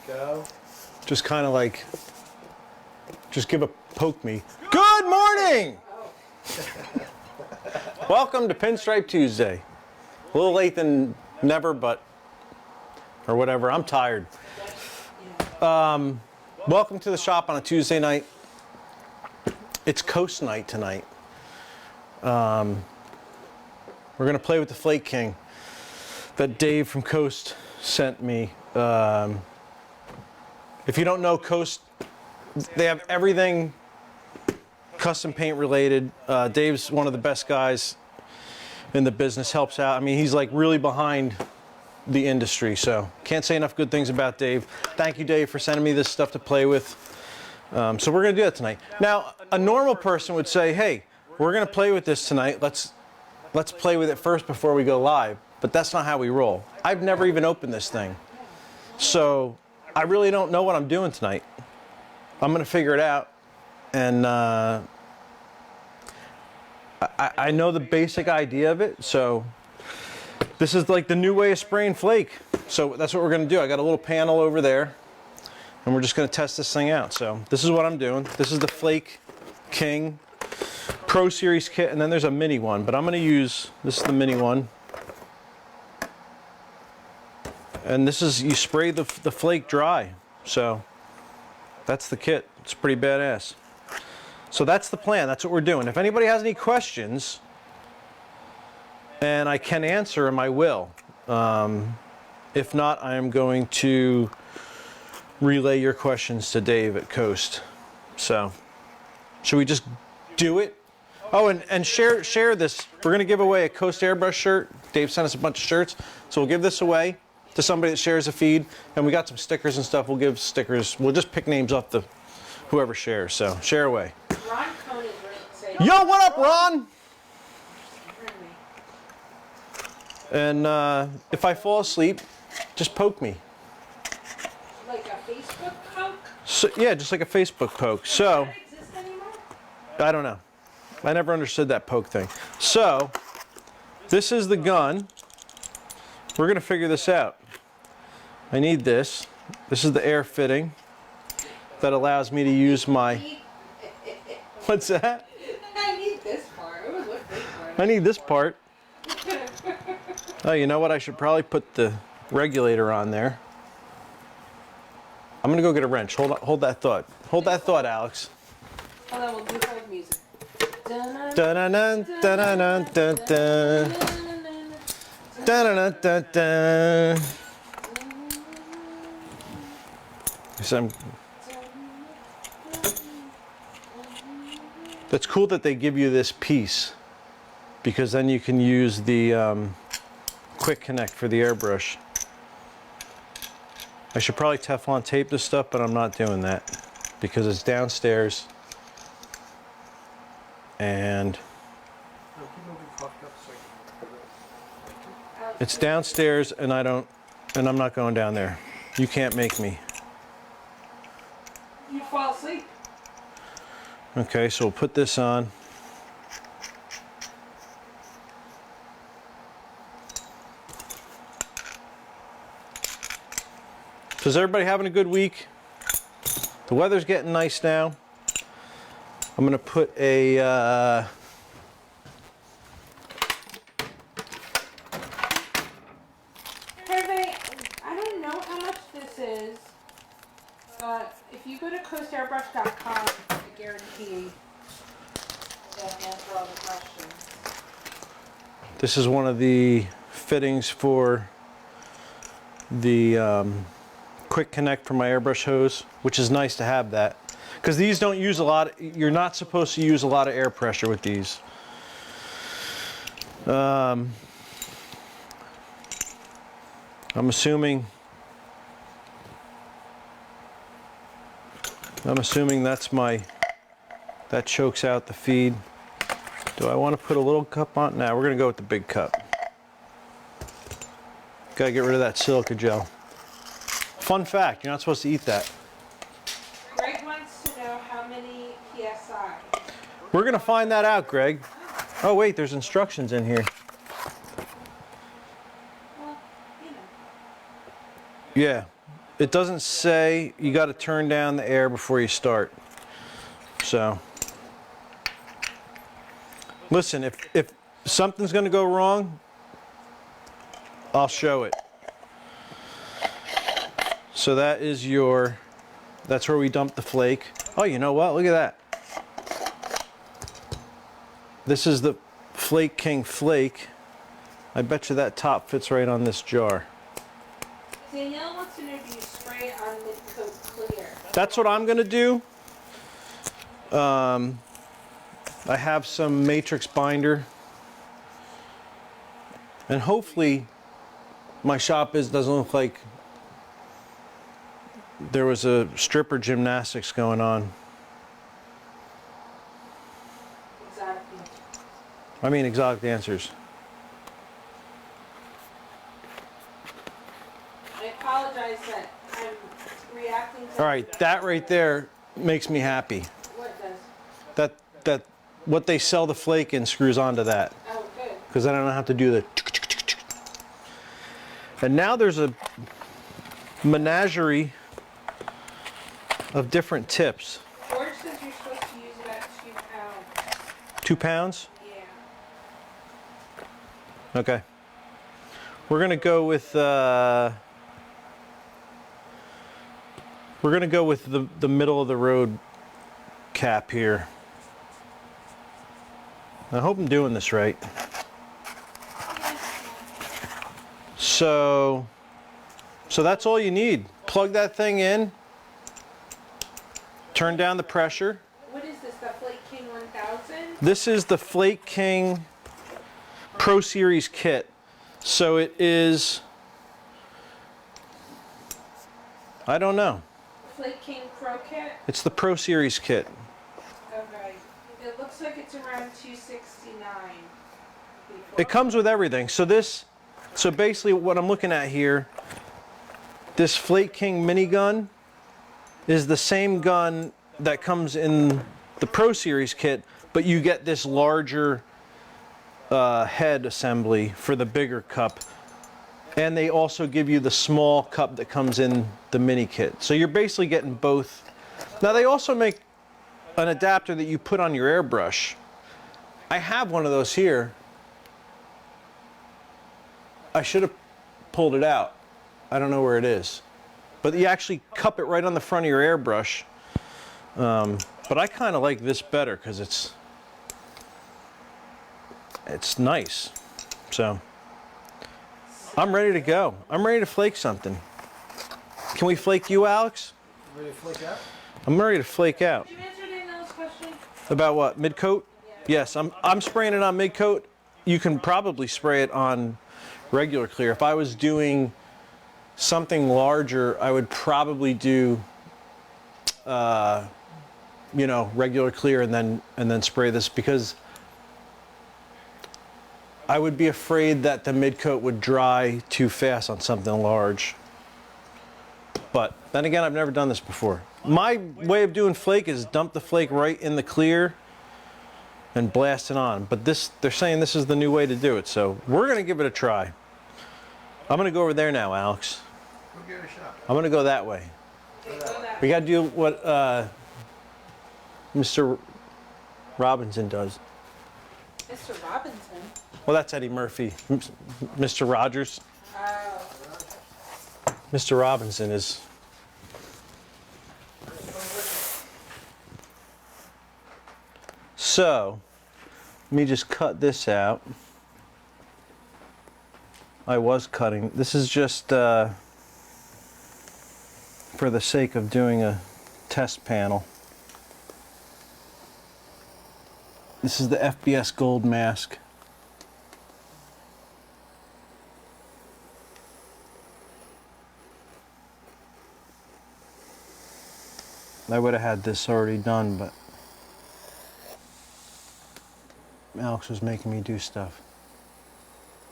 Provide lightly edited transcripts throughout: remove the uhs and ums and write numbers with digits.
Go. Just kind of like, just give a poke me. Good morning! Welcome to Pinstripe Tuesday. A little late than never, but, or whatever, I'm tired. Welcome to the shop on a Tuesday night. It's Coast night tonight. We're gonna play with the Flake King that Dave from Coast sent me. If you don't know Coast, they have everything custom paint related. Dave's one of the best guys in the business, helps out. I mean, he's like really behind the industry, so can't say enough good things about Dave. Thank you, Dave, for sending me this stuff to play with. So we're gonna do that tonight. Now, a normal person would say, hey, we're gonna play with this tonight. Let's play with it first before we go live. But that's not how we roll. I've never even opened this thing. So I really don't know what I'm doing tonight. I'm gonna figure it out. And I know the basic idea of it, so this is like the new way of spraying flake. So that's what we're gonna do. I got a little panel over there, and we're just gonna test this thing out. So this is what I'm doing. This is the Flake King Pro Series kit, and then there's a mini one, but I'm gonna use, this is the mini one. And this is, you spray the flake dry. So that's the kit. It's pretty badass. So that's the plan. That's what we're doing. If anybody has any questions, and I can answer them, I will. If not, I am going to relay your questions to Dave at Coast. So should we just do it? Oh, and share this. We're going to give away a Coast airbrush shirt. Dave sent us a bunch of shirts. So we'll give this away to somebody that shares a feed. And we got some stickers and stuff. We'll give stickers. We'll just pick names off the whoever shares. So share away. Ron Cohen is saying, Yo, what up, Ron? And if I fall asleep, just poke me. like a Facebook poke? So, yeah, just like a Facebook poke. So, Does that exist anymore? I don't know. I never understood that poke thing. So, this is the gun. We're going to figure this out. I need this. This is the air fitting that allows me to use my... What's that? I need this part. It was what this part. I need this part. Oh, you know what? I should probably put the regulator on there. I'm going to go get a wrench. Hold that thought. Hold that thought, Alex. Hold on, we'll do hold music. Dun-dun-dun, dun-dun-dun, dun-dun. Dun-dun-dun-dun-dun. That's cool that they give you this piece, because then you can use the quick connect for the airbrush. I should probably Teflon tape this stuff, but I'm not doing that because it's downstairs. And it's downstairs, and I'm not going down there. You can't make me. You fall asleep. Okay, so we'll put this on. So is everybody having a good week? The weather's getting nice now. I'm gonna put a Hey, everybody, I don't know how much this is, but if you go to coastairbrush.com, I guarantee they'll answer all the questions. this is one of the fittings for the quick connect for my airbrush hose, which is nice to have that, because these don't use a lot. You're not supposed to use a lot of air pressure with these. I'm assuming that's that chokes out the feed. Do I want to put a little cup on? No, we're gonna go with the big cup. Gotta get rid of that silica gel. Fun fact, you're not supposed to eat that. Greg wants to know how many PSI. We're gonna find that out, Greg. Oh wait, there's instructions in here. Well, you know. Yeah, it doesn't say you got to turn down the air before you start. So, listen, if something's going to go wrong, I'll show it. So that is that's where we dump the flake. Oh, you know what? Look at that. This is the Flake King flake. I bet you that top fits right on this jar. Danielle wants to know, do you spray it on mid-coat clear? That's what I'm gonna do. I have some matrix binder, and hopefully my shop doesn't look like there was a stripper gymnastics going on. Exactly. I mean, exotic dancers. I apologize that I'm reacting to... All right, that right there makes me happy. What does? That what they sell the flake in screws onto that. Oh, good. Because then I don't have to do the... And now there's a menagerie of different tips. George says you're supposed to use about 2 pounds. 2 pounds? Yeah. Okay. We're gonna go with the middle of the road cap here. I hope I'm doing this right. So that's all you need. Plug that thing in. Turn down the pressure. What is this, the Flake King 1000? This is the Flake King Pro Series kit. So it is, I don't know. Flake King Pro Kit? It's the Pro Series kit. Okay. It looks like it's around $269. It comes with everything. So basically what I'm looking at here, this Flake King minigun is the same gun that comes in the Pro Series kit, but you get this larger head assembly for the bigger cup. And they also give you the small cup that comes in the mini kit. So you're basically getting both. Now they also make an adapter that you put on your airbrush. I have one of those here. I should have pulled it out. I don't know where it is. But you actually cup it right on the front of your airbrush. But I kind of like this better because it's nice. So I'm ready to go. I'm ready to flake something. Can we flake you, Alex? Ready to flake out? I'm ready to flake out. Did you answer Danielle's question? About what? Mid coat? Yes, I'm spraying it on mid coat. You can probably spray it on regular clear. If I was doing something larger, I would probably do regular clear and then spray this, because I would be afraid that the mid coat would dry too fast on something large. But then again, I've never done this before. My way of doing flake is dump the flake right in the clear and blast it on. But they're saying this is the new way to do it, so we're gonna give it a try. I'm gonna go over there now, Alex. We'll give it a shot. I'm gonna go that way. Okay, go that We way. gotta do what Mr. Robinson does. Mr. Robinson? Well, that's Eddie Murphy. Mr. Rogers. Oh. Mr. Robinson is... So, let me just cut this out. I was cutting. This is just for the sake of doing a test panel. This is the FBS Gold mask. I would have had this already done, but Alex was making me do stuff.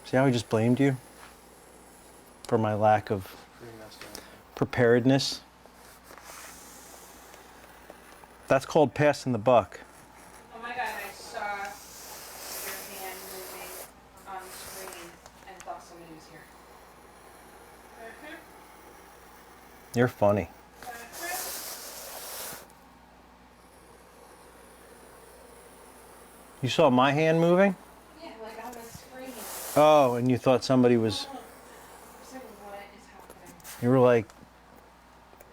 See how he just blamed you for my lack of preparedness? That's called passing the buck. Oh my god, I saw your hand moving on the screen and thought somebody was here. You're funny. You saw my hand moving? Yeah, like on the screen. Oh, and you thought somebody was... I was like, what is happening? You were like...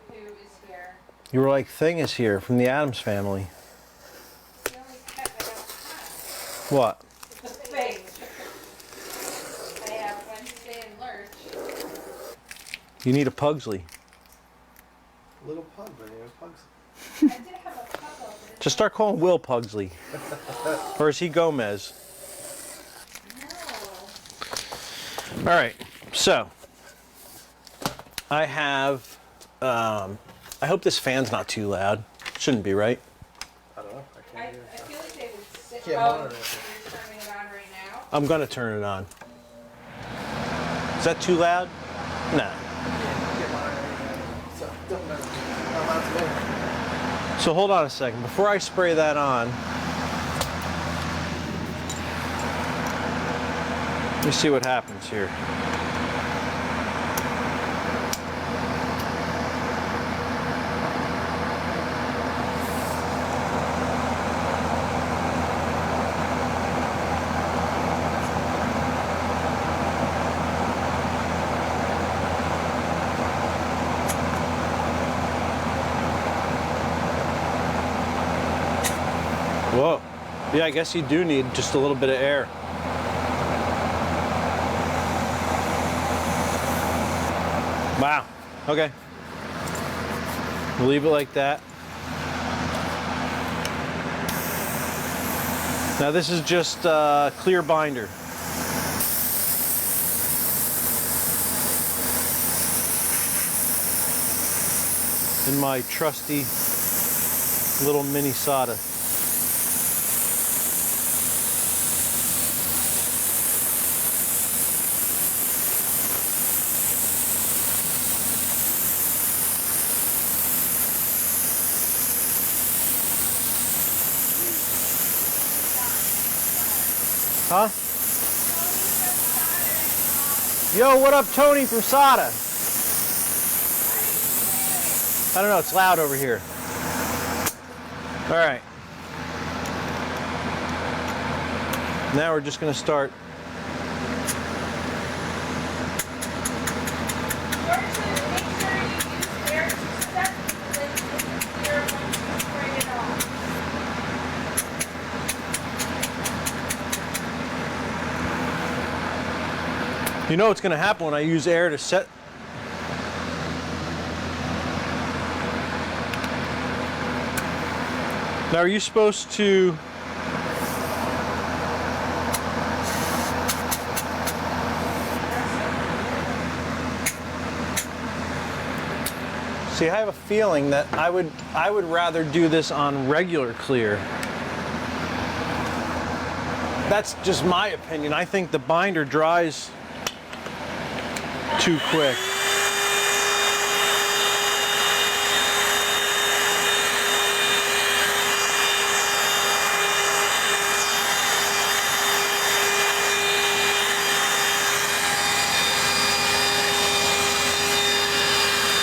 Who is here? You were like, Thing is here from the Addams Family. The only pet I don't have. What? The thing. I have Wednesday and Lurch. You need a Pugsley. Little pug, my name is Pugs. I did have a puzzle, but it's Just start calling Will Pugsley. Or is he Gomez? no. All right, so I have, I hope this fan's not too loud. Shouldn't be, right? I don't know. I I can't hear. feel like they would sit. Can't Oh, monitor it. you're turning it on right now? I'm gonna turn it on. Is that too loud? Nah. Can't monitor it. So, don't matter. I'm not today. So hold on a second. Before I spray that on, let me see what happens here. Whoa. Yeah, I guess you do need just a little bit of air. Wow. Okay. We'll leave it like that. Now this is just clear binder. In my trusty little mini Sada. Huh? Yo, what up, Tony from Sada? I don't know, it's loud over here. All right. Now we're just going to start. You know what's going to happen when I use air to set. Now, are you supposed to see? I have a feeling that I would rather do this on regular clear. That's just my opinion. I think the binder dries too quick.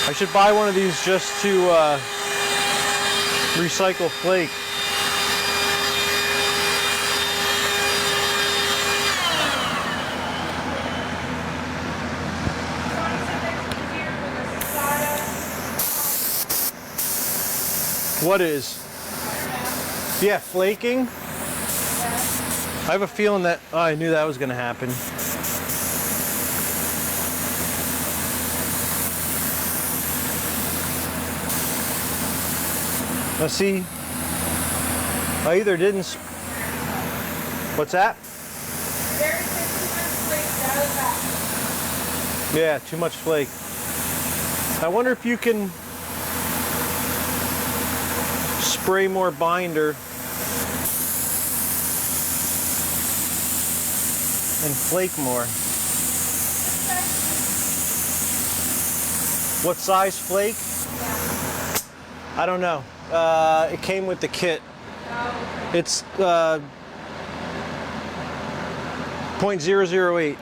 I should buy one of these just to recycle flake. What is? Yeah, flaking. I have a feeling that, oh, I knew that was going to happen. Let's see. I either didn't. What's that? Yeah, too much flake. I wonder if you can spray more binder and flake more. What size flake? I don't know. It came with the kit. It's 0.008.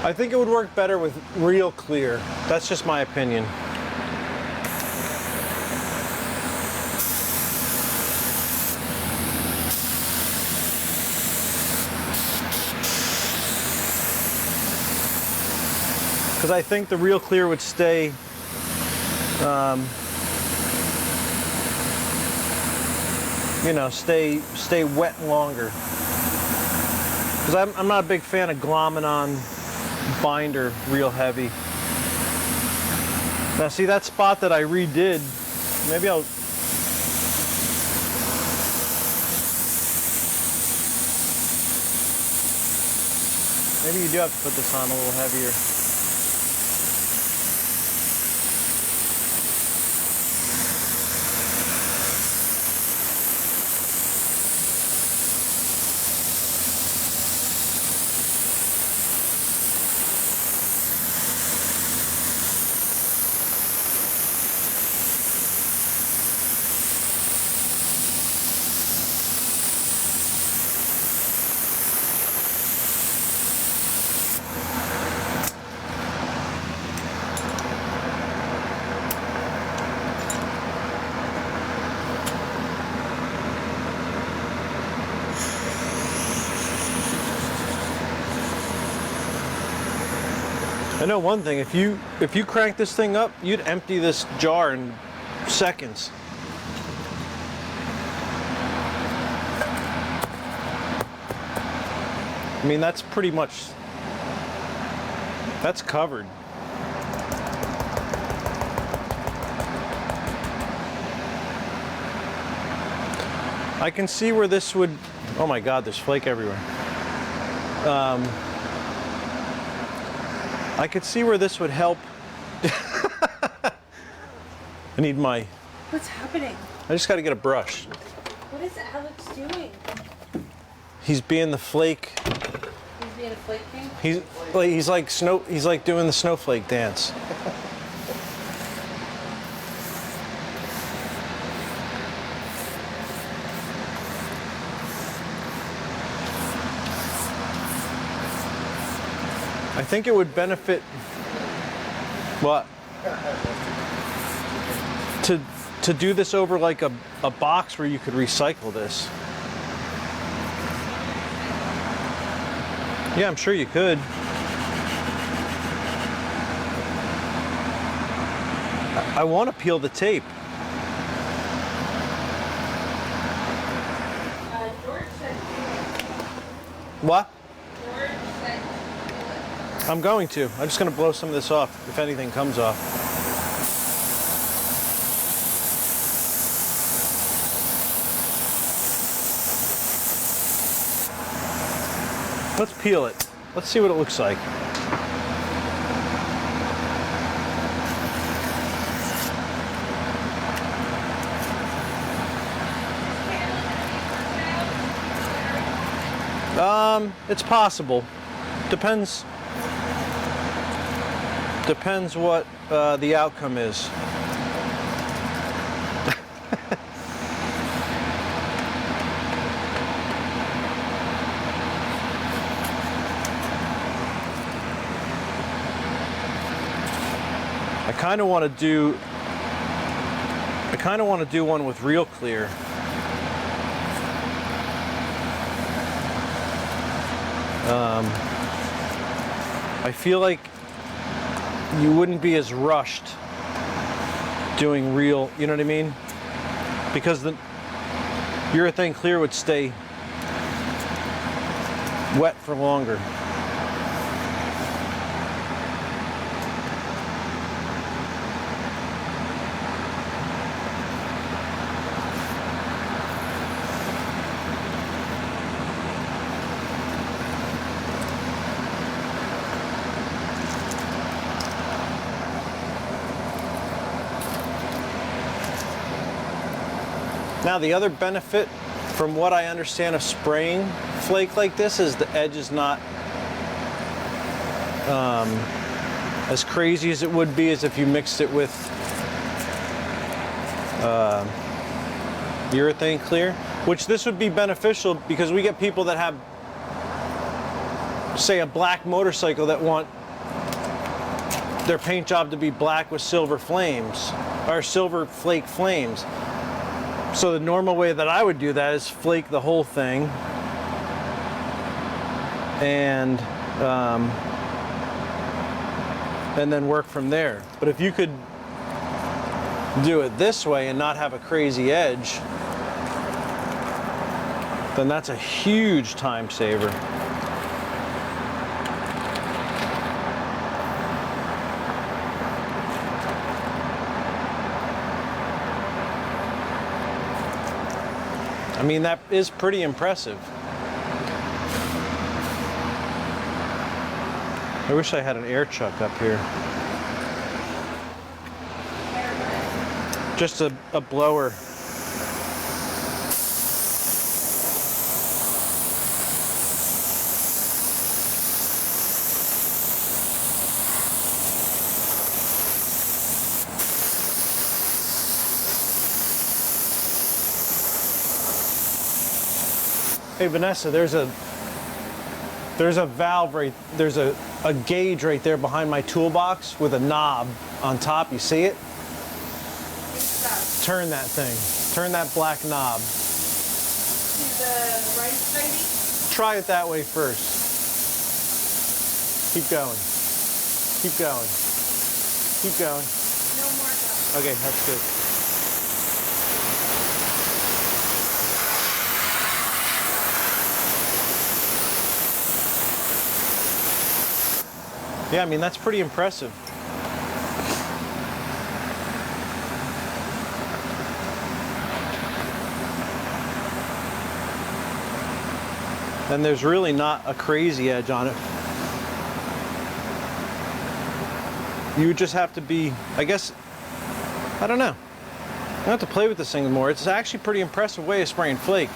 I think it would work better with real clear. That's just my opinion. Because I think the real clear would stay you know, stay wet longer. Because I'm not a big fan of glomming on binder real heavy. Now see that spot that I redid, maybe I'll maybe you do have to put this on a little heavier. I know one thing, if you crank this thing up, you'd empty this jar in seconds. I mean, that's pretty much, that's covered. I can see where this would, oh my God, there's flake everywhere. I could see where this would help. I need my... What's happening? I just got to get a brush. What is Alex doing? He's being the flake. He's being a flake king? He's like doing the snowflake dance. I think it would benefit, what? To do this over like a box where you could recycle this. Yeah, I'm sure you could. I want to peel the tape. George said What? George said I'm going to. I'm just going to blow some of this off if anything comes off. Let's peel it. Let's see what it looks like. It's possible. Depends what the outcome is. I kind of want to do one with real clear. I feel like you wouldn't be as rushed doing real, you know what I mean? Because the urethane clear would stay wet for longer. Now the other benefit, from what I understand of spraying flake like this, is the edge is not as crazy as it would be as if you mixed it with urethane clear, which this would be beneficial because we get people that have say a black motorcycle that want their paint job to be black with silver flames or silver flake flames. So the normal way that I would do that is flake the whole thing and then work from there. But if you could do it this way and not have a crazy edge, then that's a huge time saver. I mean, that is pretty impressive. I wish I had an air chuck up here. Just a blower. Hey Vanessa, there's a valve right, there's a gauge right there behind my toolbox with a knob on top. You see it? Turn that thing. Turn that black knob. To the right side? Try it that way first. Keep going. Keep going. Keep going. No more stuff. Okay, that's good. Yeah, I mean, that's pretty impressive. And there's really not a crazy edge on it. You would just have to be, I guess, I don't know. I have to play with this thing more. It's actually a pretty impressive way of spraying flake.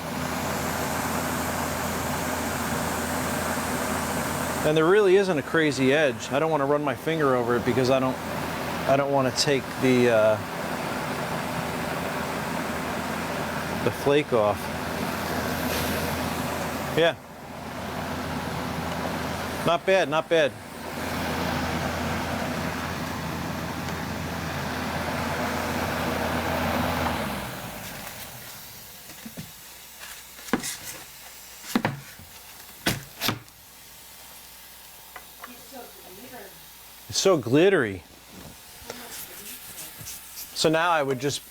And there really isn't a crazy edge. I don't want to run my finger over it because I don't want to take the flake off. Yeah. Not bad, not bad. It's so glittery. So now I would just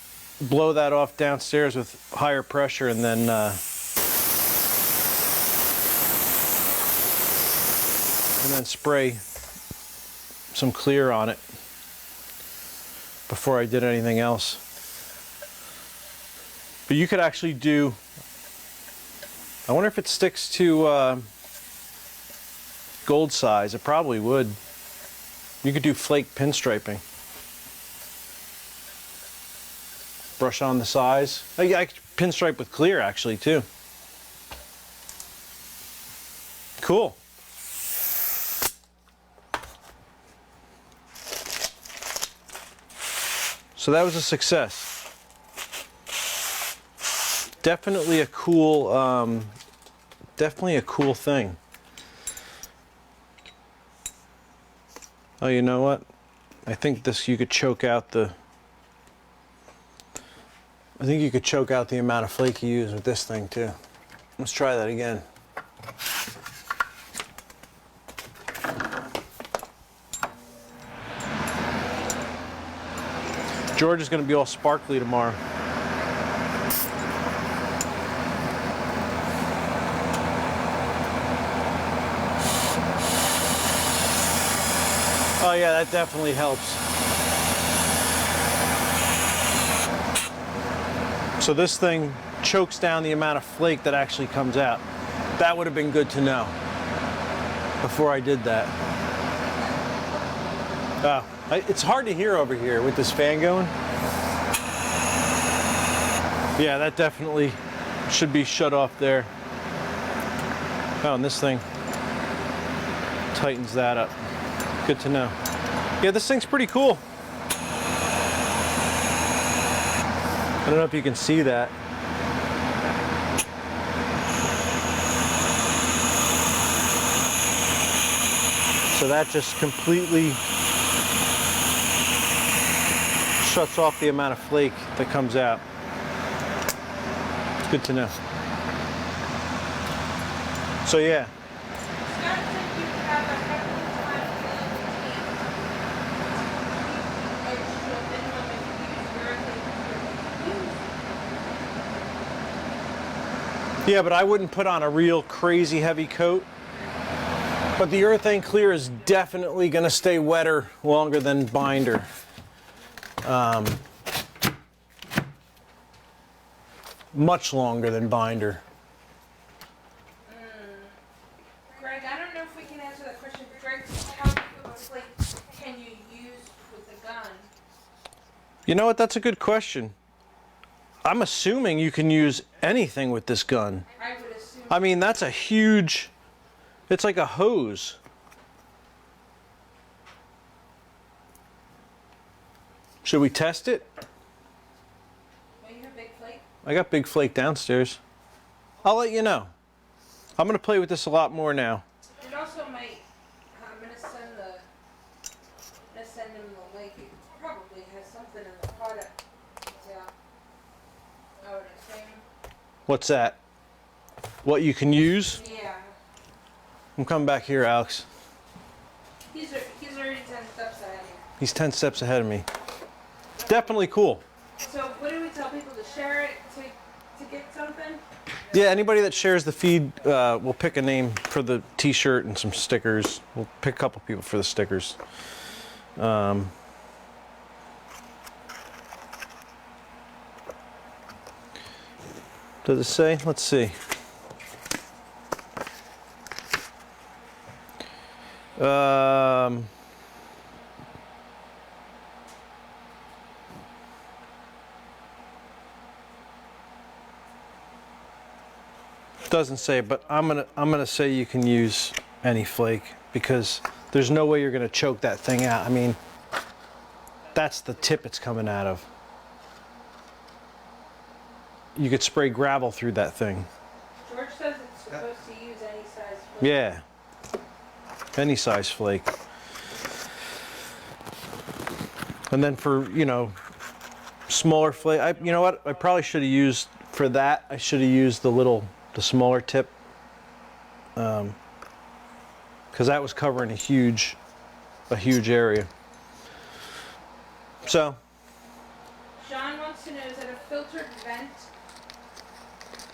blow that off downstairs with higher pressure and then spray some clear on it before I did anything else. But you could actually do, I wonder if it sticks to gold size. It probably would. You could do flake pinstriping. Brush on the size. Oh, yeah, I could pinstripe with clear actually too. Cool. So that was a success. Definitely a cool thing. Oh, you know what? I think this, you could choke out the, I think you could choke out the amount of flake you use with this thing too. Let's try that again. George is going to be all sparkly tomorrow. Oh yeah, that definitely helps. So this thing chokes down the amount of flake that actually comes out. That would have been good to know before I did that. It's hard to hear over here with this fan going. Yeah, that definitely should be shut off there. Oh, and this thing tightens that up. Good to know. Yeah, this thing's pretty cool. I don't know if you can see that. So that just completely shuts off the amount of flake that comes out. It's good to know. So yeah. Scott said you have a heck of a time cleaning the edge to a minimum if you use urethane. Yeah, but I wouldn't put on a real crazy heavy coat. But the urethane clear is definitely going to stay wetter longer than binder. Much longer than binder. Greg, I don't know if we can answer that question. Greg, how big of a flake can you use with the gun? You know what? That's a good question. I'm assuming you can use anything with this gun. I would assume. I mean, that's a huge... It's like a hose. Should we test it? Well, you have big flake. I got big flake downstairs. I'll let you know. I'm going to play with this a lot more now. It also might. I'm gonna send him the link. It probably has something in the product. Yeah. I would assume. What's that? What you can use? Yeah. I'm coming back here, Alex. He's already 10 steps ahead of you. He's 10 steps ahead of me. Definitely cool. So what do we tell people to share it to get something? Yeah, anybody that shares the feed, we'll pick a name for the t-shirt and some stickers. We'll pick a couple people for the stickers. Does it say? Let's see. Doesn't say, but I'm gonna say you can use any flake because there's no way you're gonna choke that thing out. I mean, that's the tip it's coming out of. You could spray gravel through that thing. George says it's supposed to use any size flake. Yeah, any size flake. And then for, you know, smaller flake, you know what? I probably should have used, for that, I should have used the smaller tip. Because that was covering a huge area. So. Sean wants to know, is it a filtered vent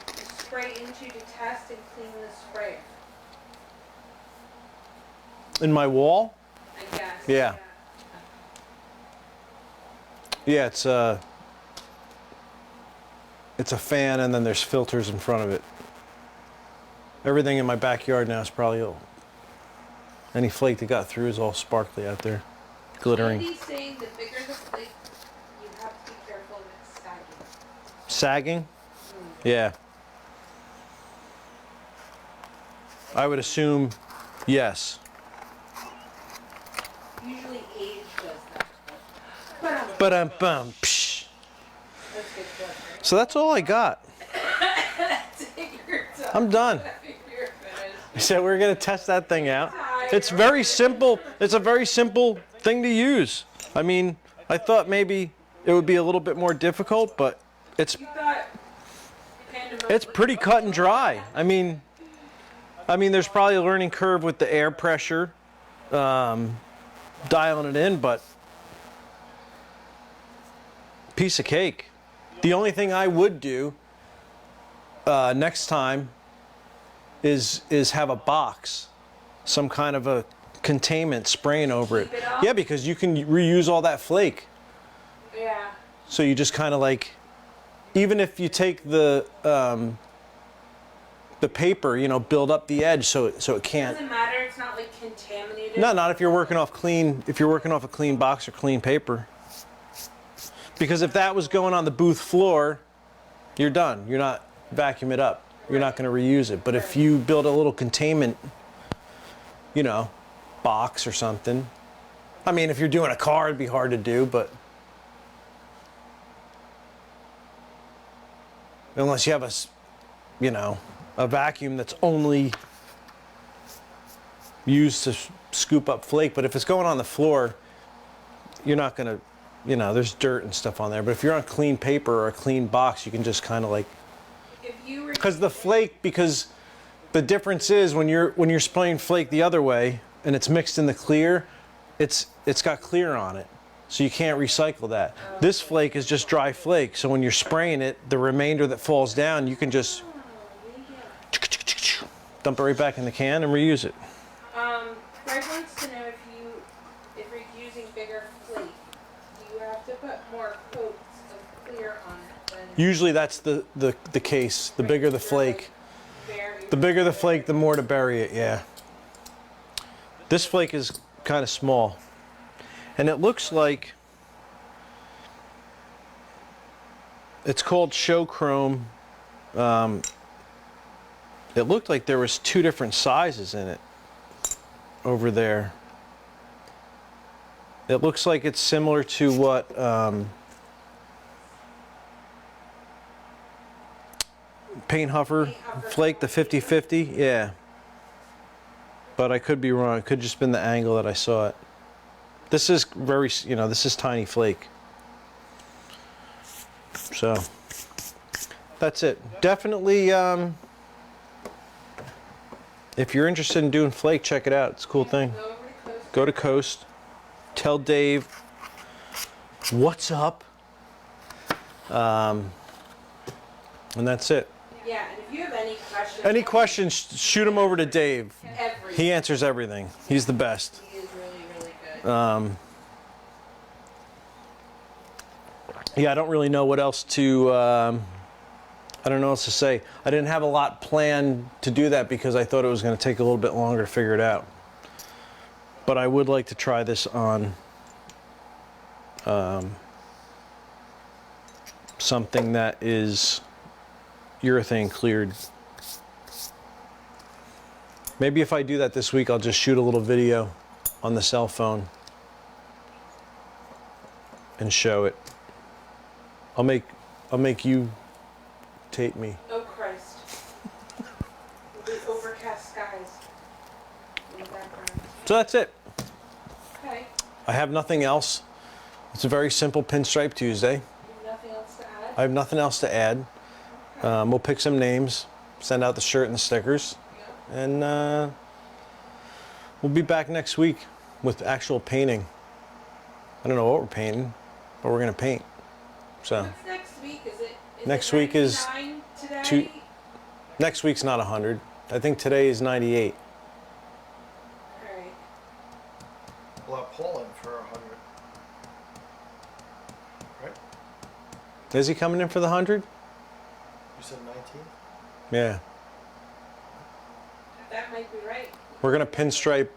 you spray into to test and clean the sprayer? In my wall? I guess. Yeah. Yeah, it's a fan and then there's filters in front of it. Everything in my backyard now is probably any flake that got through is all sparkly out there, glittering. Andy's saying the bigger the flake, you have to be careful with sagging. Sagging? Yeah. I would assume yes. Usually age does that. Ba-dum-bum. Psh. That's good stuff, right? So that's all I got. Take your time. I'm done. You're finished. I said we're gonna test that thing out. It's very simple. It's a very simple thing to use. I mean, I thought maybe it would be a little bit more difficult, but it's You thought Panda it's pretty cut and dry. I mean, there's probably a learning curve with the air pressure, dialing it in, but piece of cake. The only thing I would do next time is have a box, some kind of a containment spraying over it. Keep it off? Yeah, because you can reuse all that flake. Yeah. So you just kind of like, even if you take the paper, you know, build up the edge so it can't. Doesn't matter. It's not like contaminated. No, not if you're working off clean. If you're working off a clean box or clean paper. Because if that was going on the booth floor, you're done. You're not vacuum it up. You're not going to reuse it. But if you build a little containment, you know, box or something. I mean, if you're doing a car, it'd be hard to do, but unless you have a vacuum that's only used to scoop up flake. But if it's going on the floor, you're not gonna, you know, there's dirt and stuff on there. But if you're on clean paper or a clean box, you can just kind of like, because the flake, because the difference is when you're spraying flake the other way and it's mixed in the clear, it's got clear on it. So you can't recycle that. This flake is just dry flake. So when you're spraying it, the remainder that falls down, you can just dump it right back in the can and reuse it. Greg wants to know if you're using bigger flake, do you have to put more coats of clear on it than Usually that's the case. The bigger the flake. The bigger the flake, the more to bury it, yeah. This flake is kind of small. And it looks like it's called show chrome. It looked like there was 2 different sizes in it over there. It looks like it's similar to what Paint Huffer flake, the 50/50, yeah. But I could be wrong. It could just been the angle that I saw it. This is very, you know, this is tiny flake. So that's it. Definitely, if you're interested in doing flake, check it out. It's a cool thing. Go to Coast. Tell Dave what's up. And that's it. Yeah, and if you have Any questions, shoot them over to Dave. He answers everything. He's the best. He is really, really good. Yeah, I don't really know what else to, I don't know what else to say. I didn't have a lot planned to do that because I thought it was going to take a little bit longer to figure it out. But I would like to try this on something that is urethane cleared. Maybe if I do that this week, I'll just shoot a little video on the cell phone and show it. I'll make you tape me. Oh Christ. The overcast skies in the background. So that's it. Okay. I have nothing else. It's a very simple Pinstripe Tuesday. You have nothing else to add? I have nothing else to add. We'll pick some names, send out the shirt and the stickers, and we'll be back next week with actual painting. I don't know what we're painting, but we're gonna paint. So What's next week? Is next it week is 99 today? next week's not 100. I think today is 98. Alright. We'll have Paul in for 100. Right? Is he coming in for the 100? You said 19? Yeah. That might be right. We're gonna pinstripe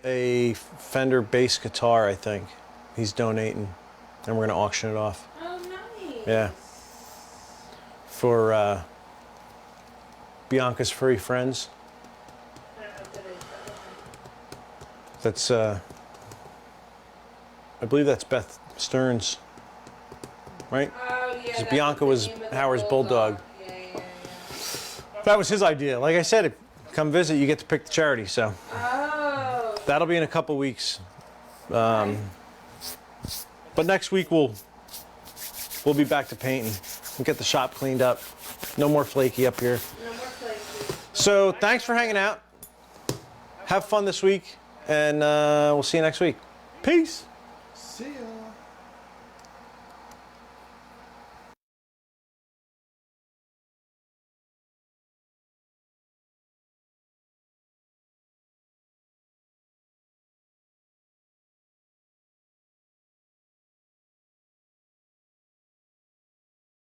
a Fender bass guitar, I think. He's donating, and we're gonna auction it off. Oh, nice. Yeah. For Bianca's Furry Friends. I don't know what that is, but That's I believe that's Beth Stearns, right? oh, yeah. that's Bianca the was name of the Howard's bulldog. Yeah. That was his idea. Like I said, come visit, you get to pick the charity. So Oh. that'll be in a couple weeks. But next week we'll be back to painting. We'll get the shop cleaned up. No more flaky up here. No more places. So thanks for hanging out. Have fun this week, and we'll see you next week. Peace. See ya.